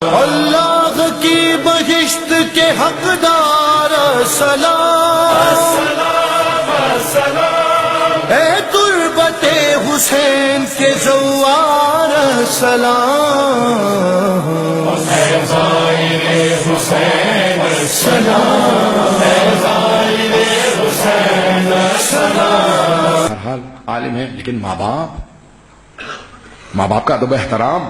اللہ کی بہشت کے حقدار سلام، اے تربت حسین کے زوار سلام، اے زائر حسین سلام، اے زائر حسین سلام۔ ہر عالم ہے لیکن ماں باپ کا ادب و احترام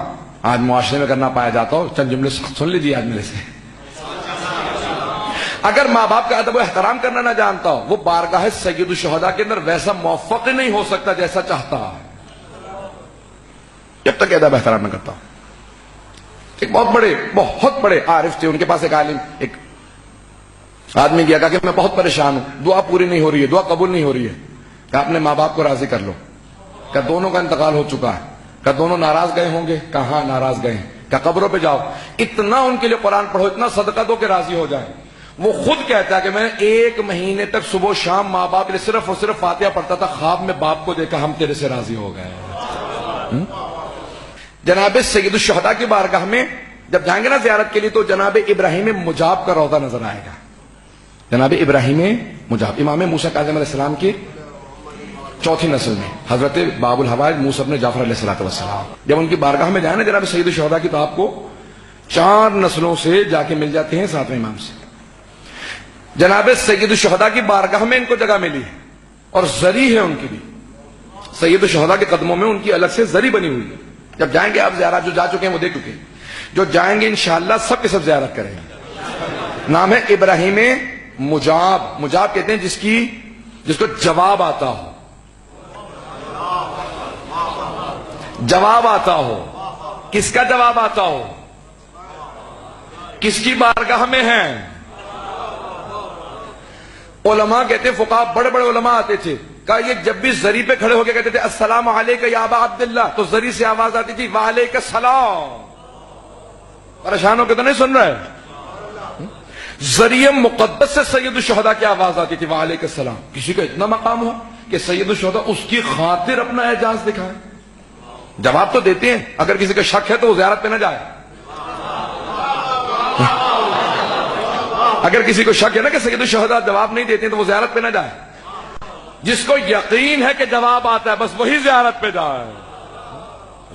آج معاشرے میں کرنا پایا جاتا ہو۔ چند جملے سن لیجیے آج میرے سے۔ اگر ماں باپ کا ادب و احترام کرنا نہ جانتا ہو، وہ بارگاہ سید الشہداء کے اندر ویسا موفق نہیں ہو سکتا جیسا چاہتا ہے، جب تک ادب و احترام نہ کرتا ہو۔ ایک بہت بڑے عارف تھے، ان کے پاس ایک عالم، ایک آدمی گیا، کہا کہ میں بہت پریشان ہوں، دعا پوری نہیں ہو رہی ہے، دعا قبول نہیں ہو رہی ہے۔ کہ اپنے ماں باپ کو راضی کر لو۔ کہ دونوں کا انتقال ہو چکا ہے۔ کہ دونوں ناراض گئے ہوں گے؟ کہ ہاں ناراض گئے ہیں۔ کہ قبروں پہ جاؤ، اتنا ان کے لیے قرآن پڑھو، اتنا صدقہ دو کہ راضی ہو جائیں۔ وہ خود کہتا ہے کہ میں 1 مہینے تک صبح و شام ماں باپ کے لیے صرف اور صرف فاتحہ پڑھتا تھا، خواب میں باپ کو دیکھا، ہم تیرے سے راضی ہو گئے۔ جناب سید الشہداء کی بارگاہ میں جب جائیں گے نا زیارت کے لیے، تو جناب ابراہیم مجاب کا روضہ نظر آئے گا۔ جناب ابراہیم مجاب امام موسیٰ کاظم علیہ السلام کی چوتھی نسل میں، حضرت باب الحوائج موسیٰ بن جعفر علیہ السلام۔ جب ان کی بارگاہ میں جائیں نا جناب سید الشہداء کی، تو آپ کو 4 نسلوں سے جا کے مل جاتے ہیں 7ویں امام سے۔ جناب سید الشہداء کی بارگاہ میں ان کو جگہ ملی ہے، اور زری ہے ان کی بھی۔ سید الشہداء کے قدموں میں ان کی الگ سے زری بنی ہوئی ہے۔ جب جائیں گے آپ زیارت، جو جا چکے ہیں وہ دیکھ چکے ہیں، جو جائیں گے انشاءاللہ سب کے سب زیارت کریں گے۔ نام ہے ابراہیم مجاب۔ مجاب کہتے ہیں جس کو جواب آتا ہو، جواب آتا ہو۔ کس کا جواب آتا ہو؟ کس کی بارگاہ میں ہیں؟ علماء کہتے ہیں، فقہاء بڑے بڑے علماء آتے تھے، کہا یہ جب بھی زری پہ کھڑے ہو کے کہتے تھے السلام علیکہ یا ابا عبداللہ، تو زری سے آواز آتی تھی وعلیکہ السلام۔ پریشان ہو کے تو نہیں سن رہے؟ ذریعہ مقدس سے سید الشہداء کی آواز آتی تھی وعلیکہ السلام۔ کسی کا اتنا مقام ہو کہ سید الشہداء اس کی خاطر اپنا اعجاز دکھائے؟ جواب تو دیتے ہیں، اگر کسی کا شک ہے تو وہ زیارت پہ نہ جائے۔ اگر کسی کو شک ہے نا کہ سید الشہداء جواب نہیں دیتے ہیں تو وہ زیارت پہ نہ جائے۔ جس کو یقین ہے کہ جواب آتا ہے بس وہی زیارت پہ جائے۔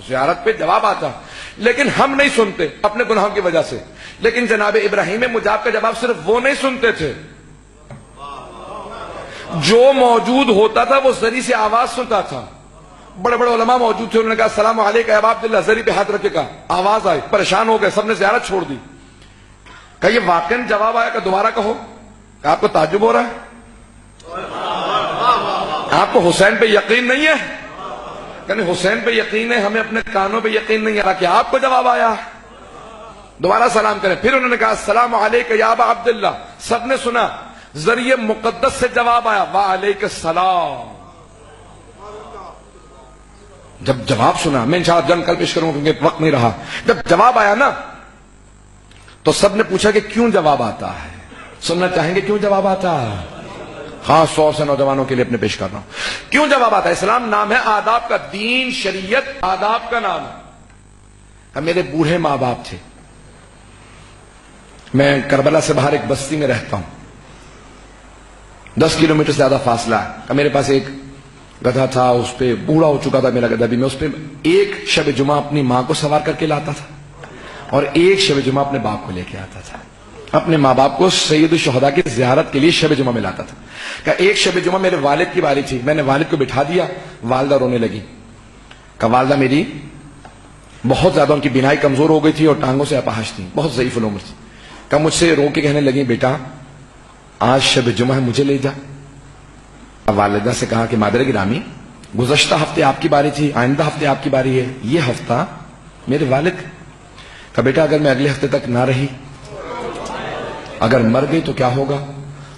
زیارت پہ جواب آتا ہے، لیکن ہم نہیں سنتے اپنے گناہوں کی وجہ سے۔ لیکن جناب ابراہیم مجاب کا جواب صرف وہ نہیں سنتے تھے، جو موجود ہوتا تھا وہ زری سے آواز سنتا تھا۔ بڑے بڑے علماء موجود تھے، انہوں نے کہا السلام علیکہ یا ابا عبداللہ، زری پہ ہاتھ رکھے، کہا آواز آئی، پریشان ہو گئے، سب نے زیارت چھوڑ دی۔ کہا یہ واقعاً جواب آیا؟ کہ دوبارہ کہو۔ کہ آپ کو تعجب ہو رہا ہے؟ آپ کو حسین پہ یقین نہیں ہے؟ کہ حسین پہ یقین ہے، ہمیں اپنے کانوں پہ یقین نہیں آ رہا کہ آپ کو جواب آیا۔ دوبارہ سلام کریں۔ پھر انہوں نے کہا السلام علیکہ یا ابا عبداللہ، سب نے سنا، ذریعہ مقدس سے جواب آیا وعلیکہ السلام۔ جب جواب سنا، میں انشاءاللہ جن کل پیش کروں کیونکہ وقت نہیں رہا، جب جواب آیا نا تو سب نے پوچھا کہ کیوں جواب آتا ہے؟ سننا چاہیں گے کیوں جواب آتا ہے؟ خاص طور سے نوجوانوں کے لیے اپنے پیش کر رہا ہوں۔ کیوں جواب آتا ہے؟ اسلام نام ہے آداب کا، دین شریعت آداب کا نام ہے۔ میرے بوڑھے ماں باپ تھے، میں کربلا سے باہر ایک بستی میں رہتا ہوں، 10 کلومیٹر سے زیادہ فاصلہ ہے۔ میرے پاس ایک گدھا تھا، اس پہ بوڑھا ہو چکا تھا میرا گدھا بھی، میں اس پہ ایک شب جمعہ اپنی ماں کو سوار کر کے لاتا تھا، اور ایک شب جمعہ اپنے باپ کو لے کے آتا تھا۔ اپنے ماں باپ کو سید الشہداء کی زیارت کے لیے شب جمعہ میں لاتا تھا۔ کہ ایک شب جمعہ میرے والد کی باری تھی، میں نے والد کو بٹھا دیا، والدہ رونے لگی۔ کہ والدہ میری بہت زیادہ، ان کی بینائی کمزور ہو گئی تھی اور ٹانگوں سے اپاہج تھی، بہت ضعیف العمر تھی۔ کہ مجھ سے رو کے کہنے لگی بیٹا آج شب جمعہ ہے، مجھے لے جا۔ والدہ سے کہا کہ مادر گرامی، گزشتہ ہفتے آپ کی باری تھی، آئندہ ہفتے آپ کی باری ہے، یہ ہفتہ میرے والد۔ کہ بیٹا اگر میں اگلے ہفتے تک نہ رہی، اگر مر گئی تو کیا ہوگا؟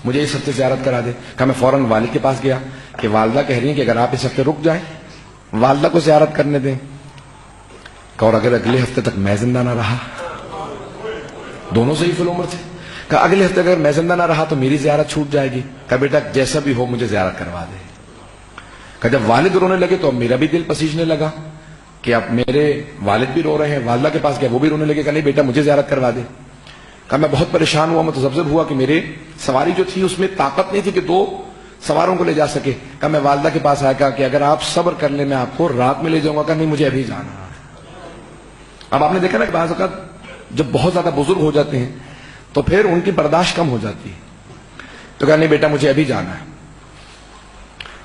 مجھے اس ہفتے زیارت کرا دے۔ کہ میں فوراً والد کے پاس گیا کہ والدہ کہہ رہی ہیں کہ اگر آپ اس ہفتے رک جائیں والدہ کو زیارت کرنے دیں۔ کہ اور اگر اگلے ہفتے تک میں زندہ نہ رہا، دونوں ضعیف العمر تھے۔ کہ اگلے ہفتے اگر میں زندہ نہ رہا تو میری زیارت چھوٹ جائے گی۔ کہ بیٹا جیسا بھی ہو مجھے زیارت کروا دے۔ کہ جب والد رونے لگے تو اب میرا بھی دل پسیجنے لگا۔ کہ اب میرے والد بھی رو رہے ہیں. والدہ کے پاس گیا, وہ بھی رونے لگے. کہا نہیں بیٹا مجھے زیارت کروا دے. کہا میں بہت پریشان ہوا, متذبذب ہوا کہ میرے سواری جو تھی اس میں طاقت نہیں تھی کہ 2 سواروں کو لے جا سکے. کہا میں والدہ کے پاس آیا, کہا کہ اگر آپ صبر کر لیں میں آپ کو رات میں لے جاؤں گا. کہا نہیں مجھے ابھی جانا. اب آپ نے دیکھا نا کہ بعض اوقات جب بہت زیادہ بزرگ ہو جاتے ہیں تو پھر ان کی برداشت کم ہو جاتی ہے. تو کہا نہیں بیٹا مجھے ابھی جانا ہے.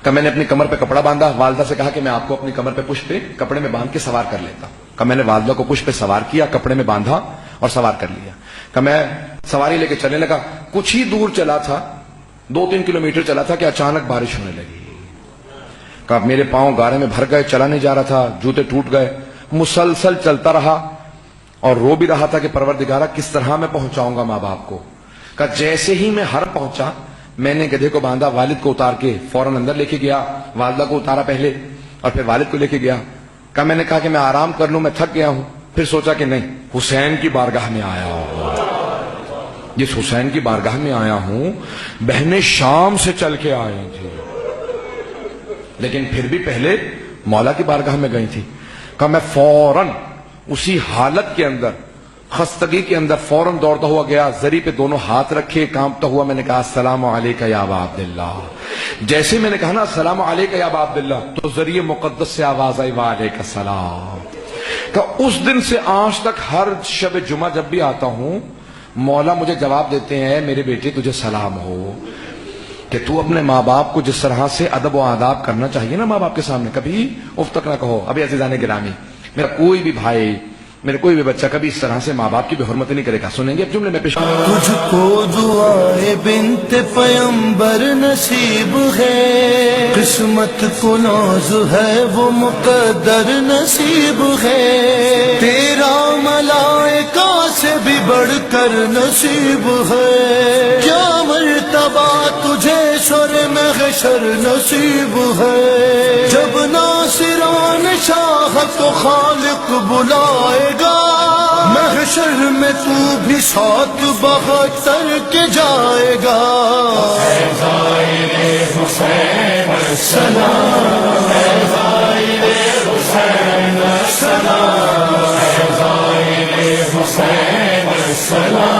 کہ میں نے اپنی کمر پہ کپڑا باندھا. والدہ سے کہا کہ میں آپ کو اپنی کمر پہ پشت پہ کپڑے میں باندھ کے سوار کر لیتا ہوں. کہ میں نے والدہ کو پشت پہ سوار کیا, کپڑے میں باندھا اور سوار کر لیا. کہ میں سواری لے کے چلنے لگا. کچھ ہی دور چلا تھا, 2-3 کلومیٹر چلا تھا کہ اچانک بارش ہونے لگی. کہ میرے پاؤں گارے میں بھر گئے, چلا نہیں جا رہا تھا, جوتے ٹوٹ گئے. مسلسل چلتا رہا اور رو بھی رہا تھا کہ پروردگارہ کس طرح میں پہنچاؤں گا ماں باپ کو. کہ جیسے ہی میں حرم پہنچا میں نے گدھے کو باندھا, والد کو اتار کے فوراً اندر لے کے گیا. والدہ کو اتارا پہلے اور پھر والد کو لے کے گیا. کہ میں نے کہا کہ میں آرام کر لوں, میں تھک گیا ہوں. پھر سوچا کہ نہیں, حسین کی بارگاہ میں آیا ہوں, جس حسین کی بارگاہ میں آیا ہوں بہنیں شام سے چل کے آئی تھی لیکن پھر بھی پہلے مولا کی بارگاہ میں گئی تھی. کہ میں فوراً اسی حالت کے اندر, خستگی کے اندر فوراً دوڑتا ہوا گیا. زری پہ دونوں ہاتھ رکھے, کانپتا ہوا میں نے کہا السلام علیکہ یا ابا عبداللہ. جیسے میں نے کہا نا السلام علیکہ یا ابا عبداللہ تو ذریعے مقدس سے آواز آئی وعلیکہ السلام. کہ اس دن سے آج تک ہر شب جمعہ جب بھی آتا ہوں مولا مجھے جواب دیتے ہیں میرے بیٹے تجھے سلام ہو, کہ تو اپنے ماں باپ کو جس طرح سے ادب و آداب کرنا چاہیے نا ماں باپ کے سامنے, کبھی اف تک نہ کہو. ابھی عزیزان گرامی, میرا کوئی بھی بھائی, میرے کوئی بھی بچہ کبھی اس طرح سے ماں باپ کی بے حرمتی نہیں کرے گا. سنیں گے اب جملے میں پیش. تجھ کو دعائے بنت پیمبر نصیب ہے, قسمت کو ناز ہے وہ مقدر نصیب ہے, تیرا ملائکہ سے بھی بڑھ کر نصیب ہے, کیا مرتبہ تجھے سر محشر نصیب ہے, جب ناصران شاہ کو خالق بلائے گا محشر میں تو بھی 772 کے جائے گا. حسین السلام, حسین السلام, حسین السلام.